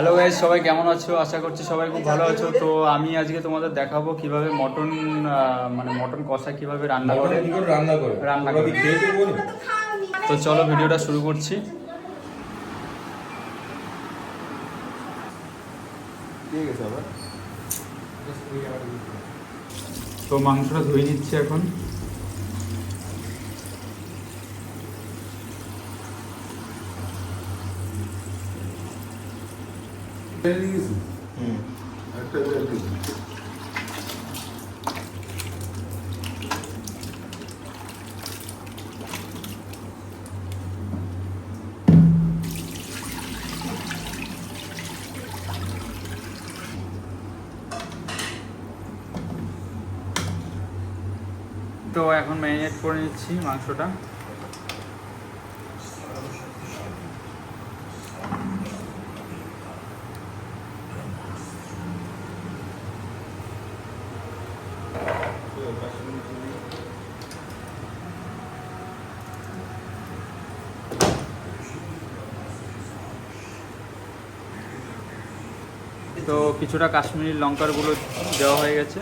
Hello guys, সবাই কেমন আছো? আশা করছি সবাই খুব ভালো আছো। তো আমি আজকে তোমাদের দেখাবো কিভাবে মটন মটন কষা কিভাবে রান্না করে। তো চলো ভিডিওটা শুরু করছি। তো মাংসটা ধুয়ে নিচ্ছি এখন। তো এখন ম্যারিনেট করে নিচ্ছি মাংসটা। তো কিছুটা কাশ্মীরি লঙ্কার গুঁড়ো দেওয়া হয়ে গেছে।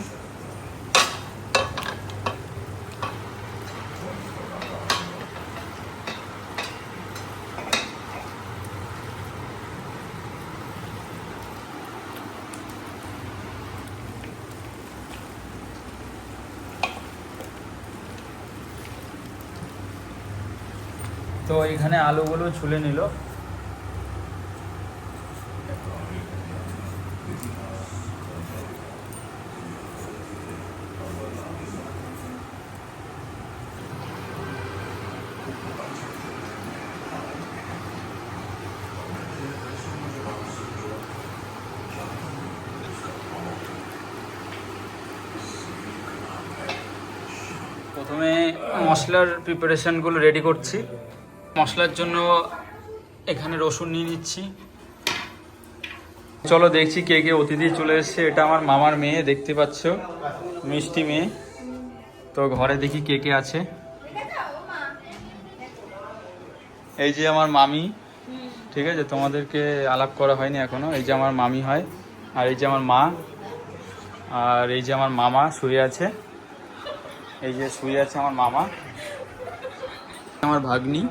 তো এখানে আলুগুলো ছুলে নিল। প্রথমে মশলার প্রিপারেশনগুলো রেডি করছি। মশলার জন্য এখানে রসুন নিয়ে নিচ্ছি। চলো দেখছি কে কে অতিথি চলে এসছে। এটা আমার মামার মেয়ে, দেখতে পাচ্ছ, মিষ্টি মেয়ে। তো ঘরে দেখি কে কে আছে। এই যে আমার মামি, ঠিক আছে, তোমাদেরকে আলাপ করা হয়নি এখনো। এই যে আমার মামি হয়, আর এই যে আমার মা, আর এই যে আমার মামা শুয়ে আছে। এই যে শুয়ে আছে আমার মামা, আমার ভাগ্নি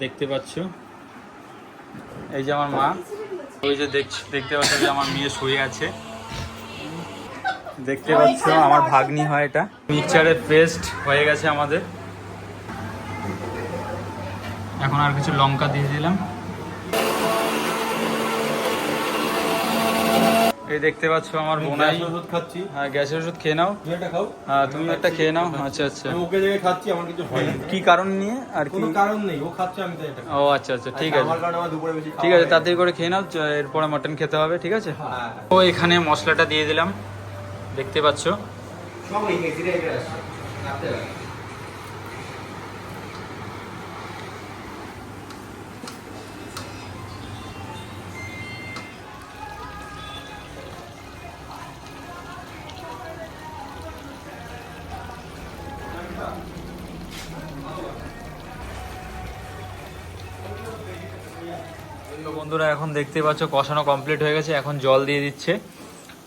দেখতে পাচ্ছ। এই যে আমার মা, ওই যে দেখতে পাচ্ছ যে আমার মেয়ে শুয়ে আছে, দেখতে পাচ্ছ। আমার ভাগ্নি হয় এটা। মিক্সচারের পেস্ট হয়ে গেছে আমাদের। এখন আর কিছু লঙ্কা দিয়ে দিলাম। এই দেখতে পাচ্ছ আমার বোনাই ওষুধ খাচ্ছি। হ্যাঁ, গ্যাসের ওষুধ খেয়ে নাও। তুমি একটা খাও। হ্যাঁ, তুমি একটা খেয়ে নাও। আচ্ছা আচ্ছা, আমি ওকে জায়গায় খাচ্ছি, আমার কিছু হয় না। কি কারণ নিয়ে আর কি? কোনো কারণ নেই, ও খাচ্ছে আমি তাই এটা খাচ্ছি। ও আচ্ছা আচ্ছা, ঠিক আছে, আমার কারণে আমার দুপুরে বেশি ঠিক আছে, তাড়াতাড়ি করে খেয়ে নাও, এরপরে মটন খেতে হবে, ঠিক আছে। হ্যাঁ। তো এখানে মশলাটা দিয়ে দিলাম, দেখতে পাচ্ছ। সব এই ধীরে ধীরে আসছে। নাড়তে হবে। তো বন্ধুরা, এখন দেখতে পাচ্ছ কষানো কমপ্লিট হয়ে গেছে। এখন জল দিয়ে দিচ্ছে।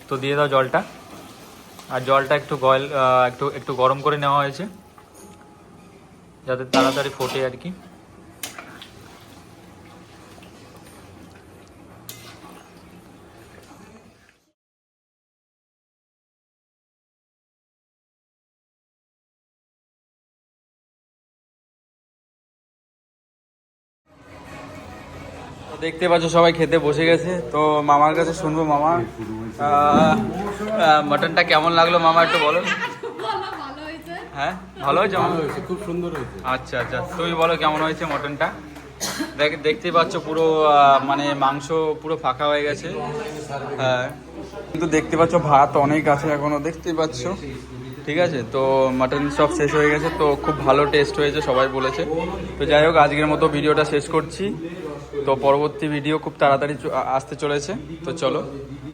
তো দিয়ে দাও জলটা। আর জলটা একটু গরম করে নেওয়া হয়েছে, যাতে তাড়াতাড়ি ফোটে আর কি। তো দেখতে পাচ্ছ সবাই খেতে বসে গেছে। তো মামার কাছে শুনবো, মামা মটনটা কেমন লাগলো মামা, একটু বলো। হ্যাঁ, ভালো হয়েছে মামা? খুব সুন্দর হয়েছে। আচ্ছা আচ্ছা, তুমি বলো কেমন হয়েছে মটনটা। দেখতেই পাচ্ছ পুরো মাংস পুরো ফাঁকা হয়ে গেছে। হ্যাঁ, কিন্তু দেখতে পাচ্ছ ভাত অনেক আছে এখনো, দেখতেই পাচ্ছ, ঠিক আছে। তো মাটন সব শেষ হয়ে গেছে। তো খুব ভালো টেস্ট হয়েছে, সবাই বলেছে। তো যাই হোক, আজকের মতো ভিডিওটা শেষ করছি। তো পরবর্তী ভিডিও খুব তাড়াতাড়ি আসতে চলেছে। তো চলো।